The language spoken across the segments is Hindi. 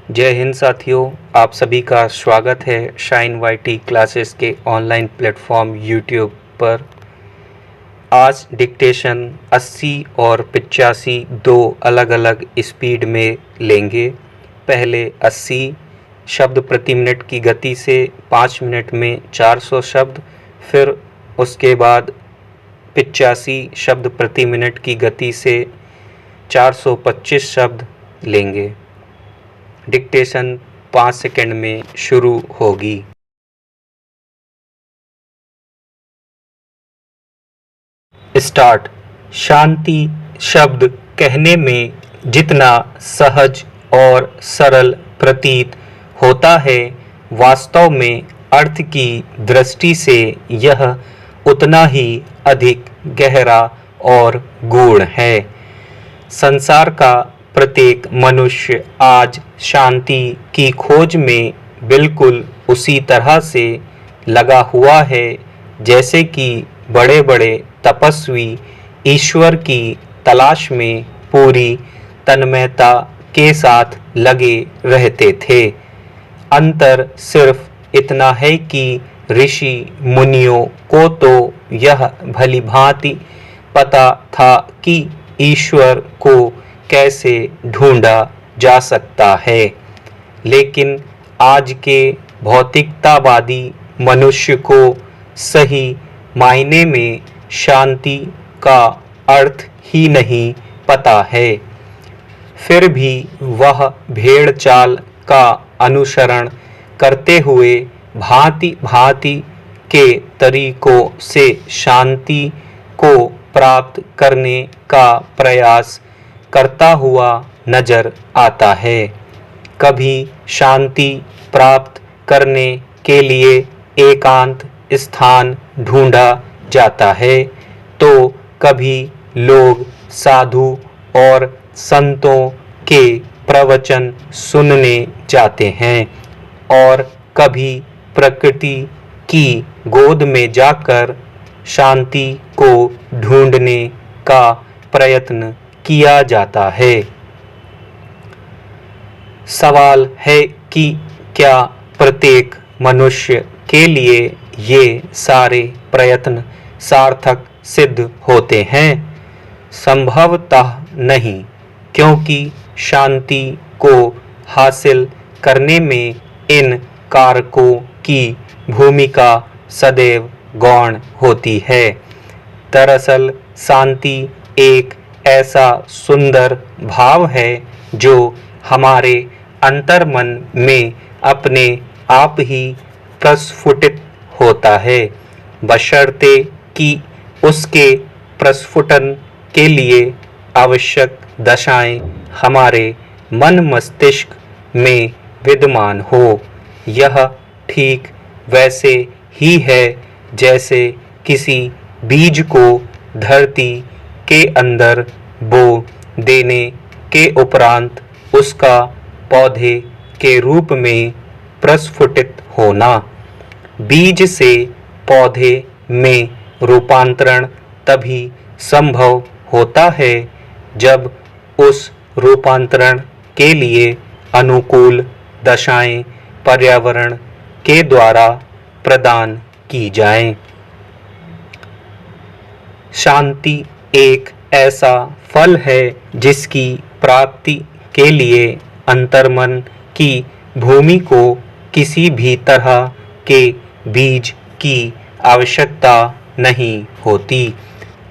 जय हिंद साथियों, आप सभी का स्वागत है शाइन वाईटी क्लासेस के ऑनलाइन प्लेटफॉर्म यूट्यूब पर। आज डिक्टेशन 80 और 85 दो अलग अलग स्पीड में लेंगे। पहले 80 शब्द प्रति मिनट की गति से 5 मिनट में 400 शब्द, फिर उसके बाद 85 शब्द प्रति मिनट की गति से 425 शब्द लेंगे। डिक्टेशन 5 सेकंड में शुरू होगी। स्टार्ट। शांति शब्द कहने में जितना सहज और सरल प्रतीत होता है, वास्तव में अर्थ की दृष्टि से यह उतना ही अधिक गहरा और गूढ़ है। संसार का प्रत्येक मनुष्य आज शांति की खोज में बिल्कुल उसी तरह से लगा हुआ है जैसे कि बड़े बड़े तपस्वी ईश्वर की तलाश में पूरी तन्मयता के साथ लगे रहते थे। अंतर सिर्फ इतना है कि ऋषि मुनियों को तो यह भली भांति पता था कि ईश्वर को कैसे ढूंढा जा सकता है, लेकिन आज के भौतिकतावादी मनुष्य को सही मायने में शांति का अर्थ ही नहीं पता है। फिर भी वह भेड़ चाल का अनुसरण करते हुए भांति भांति के तरीकों से शांति को प्राप्त करने का प्रयास करता हुआ नजर आता है। कभी शांति प्राप्त करने के लिए एकांत स्थान ढूंढा जाता है, तो कभी लोग साधु और संतों के प्रवचन सुनने जाते हैं और कभी प्रकृति की गोद में जाकर शांति को ढूंढने का प्रयत्न किया जाता है। सवाल है कि क्या प्रत्येक मनुष्य के लिए ये सारे प्रयत्न सार्थक सिद्ध होते हैं? संभवतः नहीं, क्योंकि शांति को हासिल करने में इन कारकों की भूमिका सदैव गौण होती है। दरअसल शांति एक ऐसा सुंदर भाव है जो हमारे अंतर्मन में अपने आप ही प्रस्फुटित होता है, बशर्ते कि उसके प्रस्फुटन के लिए आवश्यक दशाएं हमारे मन मस्तिष्क में विद्यमान हो। यह ठीक वैसे ही है जैसे किसी बीज को धरती के अंदर बो देने के उपरांत उसका पौधे के रूप में प्रस्फुटित होना। बीज से पौधे में रूपांतरण तभी संभव होता है जब उस रूपांतरण के लिए अनुकूल दशाएं पर्यावरण के द्वारा प्रदान की जाएं। शांति एक ऐसा फल है जिसकी प्राप्ति के लिए अंतर्मन की भूमि को किसी भी तरह के बीज की आवश्यकता नहीं होती।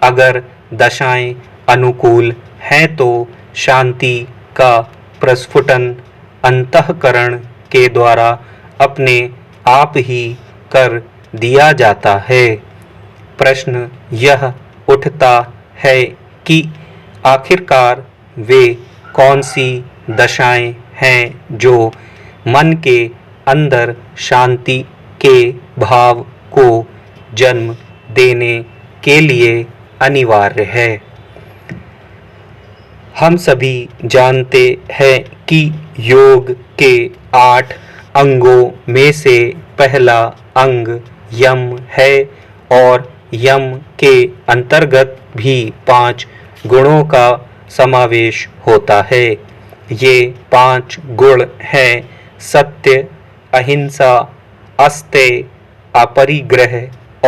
अगर दशाएं अनुकूल हैं तो शांति का प्रस्फुटन अंतःकरण के द्वारा अपने आप ही कर दिया जाता है। प्रश्न यह उठता है कि आखिरकार वे कौन सी दशाएं हैं जो मन के अंदर शांति के भाव को जन्म देने के लिए अनिवार्य है। हम सभी जानते हैं कि योग के 8 अंगों में से पहला अंग यम है और यम के अंतर्गत भी 5 गुणों का समावेश होता है। ये 5 गुण हैं सत्य, अहिंसा, अस्तेय, अपरिग्रह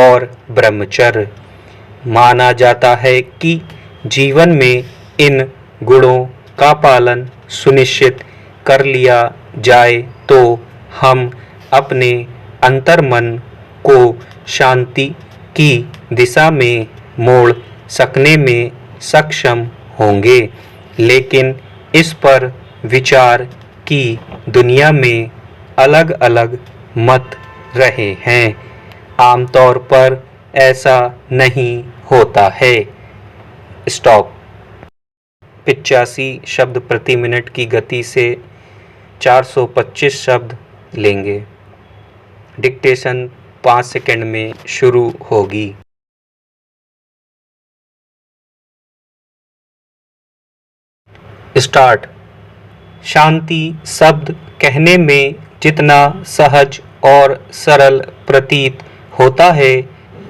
और ब्रह्मचर्य। माना जाता है कि जीवन में इन गुणों का पालन सुनिश्चित कर लिया जाए तो हम अपने अंतर्मन को शांति की दिशा में मोड़ सकने में सक्षम होंगे। लेकिन इस पर विचार की दुनिया में अलग अलग मत रहे हैं। आमतौर पर ऐसा नहीं होता है। स्टॉप। 85 शब्द प्रति मिनट की गति से 425 शब्द लेंगे। डिक्टेशन 5 सेकंड में शुरू होगी। स्टार्ट। शांति शब्द कहने में जितना सहज और सरल प्रतीत होता है,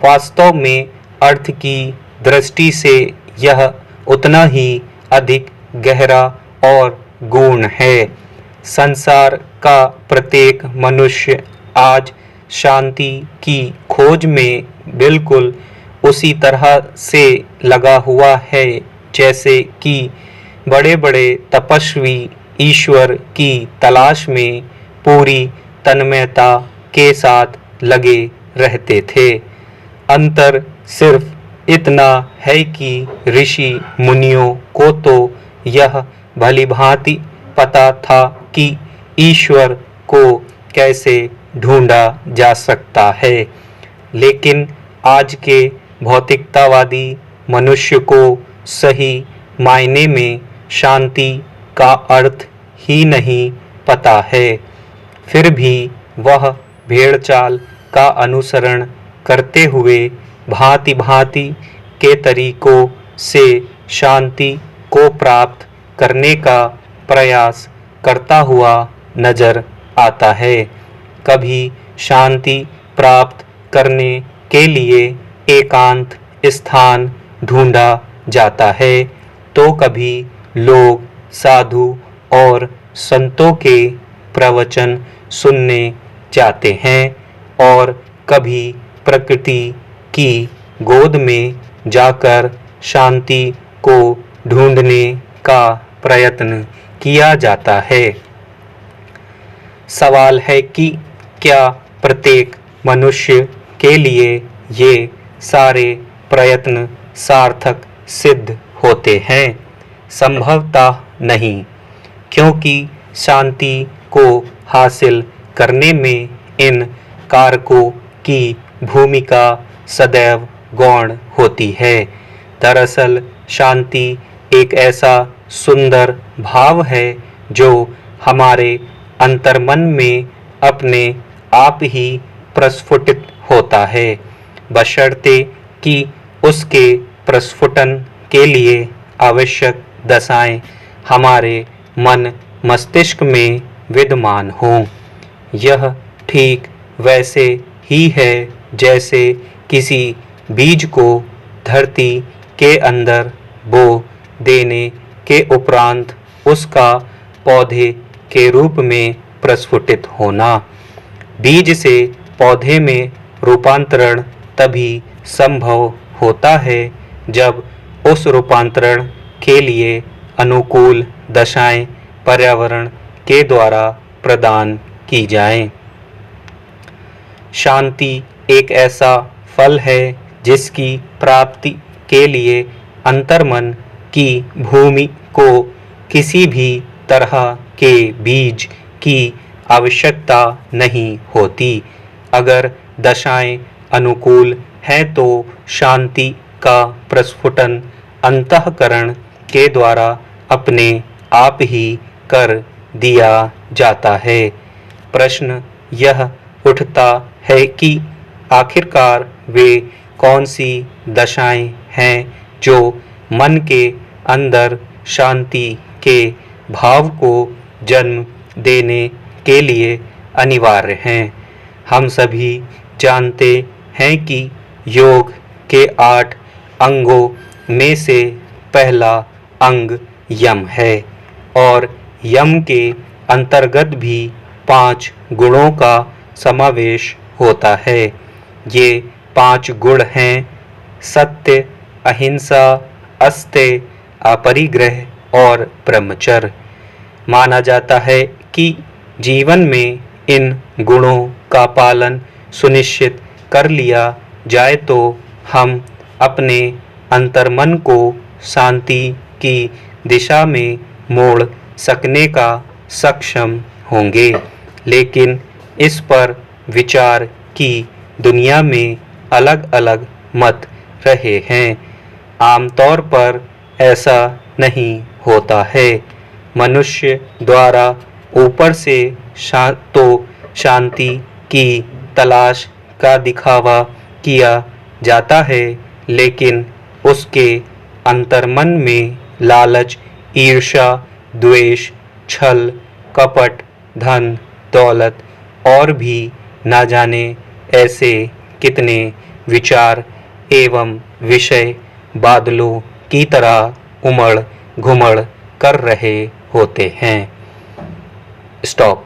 वास्तव में अर्थ की दृष्टि से यह उतना ही अधिक गहरा और गूढ़ है। संसार का प्रत्येक मनुष्य आज शांति की खोज में बिल्कुल उसी तरह से लगा हुआ है जैसे कि बड़े बड़े तपस्वी ईश्वर की तलाश में पूरी तन्मयता के साथ लगे रहते थे। अंतर सिर्फ इतना है कि ऋषि मुनियों को तो यह भलीभांति पता था कि ईश्वर को कैसे ढूंढा जा सकता है, लेकिन आज के भौतिकतावादी मनुष्य को सही मायने में शांति का अर्थ ही नहीं पता है। फिर भी वह भेड़ चाल का अनुसरण करते हुए भांति भांति के तरीकों से शांति को प्राप्त करने का प्रयास करता हुआ नजर आता है। कभी शांति प्राप्त करने के लिए एकांत स्थान ढूंढा जाता है, तो कभी लोग साधु और संतों के प्रवचन सुनने जाते हैं और कभी प्रकृति की गोद में जाकर शांति को ढूंढने का प्रयत्न किया जाता है। सवाल है कि क्या प्रत्येक मनुष्य के लिए ये सारे प्रयत्न सार्थक सिद्ध होते हैं? संभवतः नहीं, क्योंकि शांति को हासिल करने में इन कारकों की भूमिका सदैव गौण होती है। दरअसल शांति एक ऐसा सुंदर भाव है जो हमारे अंतर्मन में अपने आप ही प्रस्फुटित होता है, बशर्ते कि उसके प्रस्फुटन के लिए आवश्यक दशाएं हमारे मन मस्तिष्क में विद्यमान हों। यह ठीक वैसे ही है जैसे किसी बीज को धरती के अंदर बो देने के उपरांत उसका पौधे के रूप में प्रस्फुटित होना। बीज से पौधे में रूपांतरण तभी संभव होता है जब उस रूपांतरण के लिए अनुकूल दशाएं पर्यावरण के द्वारा प्रदान की जाएं। शांति एक ऐसा फल है जिसकी प्राप्ति के लिए अंतर्मन की भूमि को किसी भी तरह के बीज की आवश्यकता नहीं होती। अगर दशाएं अनुकूल हैं तो शांति का प्रस्फुटन अंतःकरण के द्वारा अपने आप ही कर दिया जाता है। प्रश्न यह उठता है कि आखिरकार वे कौन सी दशाएं हैं जो मन के अंदर शांति के भाव को जन्म देने के लिए अनिवार्य हैं। हम सभी जानते हैं कि योग के 8 अंगों में से पहला अंग यम है और यम के अंतर्गत भी 5 गुणों का समावेश होता है। ये 5 गुण हैं सत्य, अहिंसा, अस्तेय, अपरिग्रह और ब्रह्मचर्य। माना जाता है कि जीवन में इन गुणों का पालन सुनिश्चित कर लिया जाए तो हम अपने अंतर्मन को शांति की दिशा में मोड़ सकने का सक्षम होंगे। लेकिन इस पर विचार की दुनिया में अलग अलग मत रहे हैं। आमतौर पर ऐसा नहीं होता है। मनुष्य द्वारा ऊपर से शांति की तलाश का दिखावा किया जाता है, लेकिन उसके अंतर्मन में लालच, ईर्ष्या, द्वेष, छल, कपट, धन, दौलत और भी ना जाने ऐसे कितने विचार एवं विषय बादलों की तरह उमड़ घुमड़ कर रहे होते हैं। स्टॉप।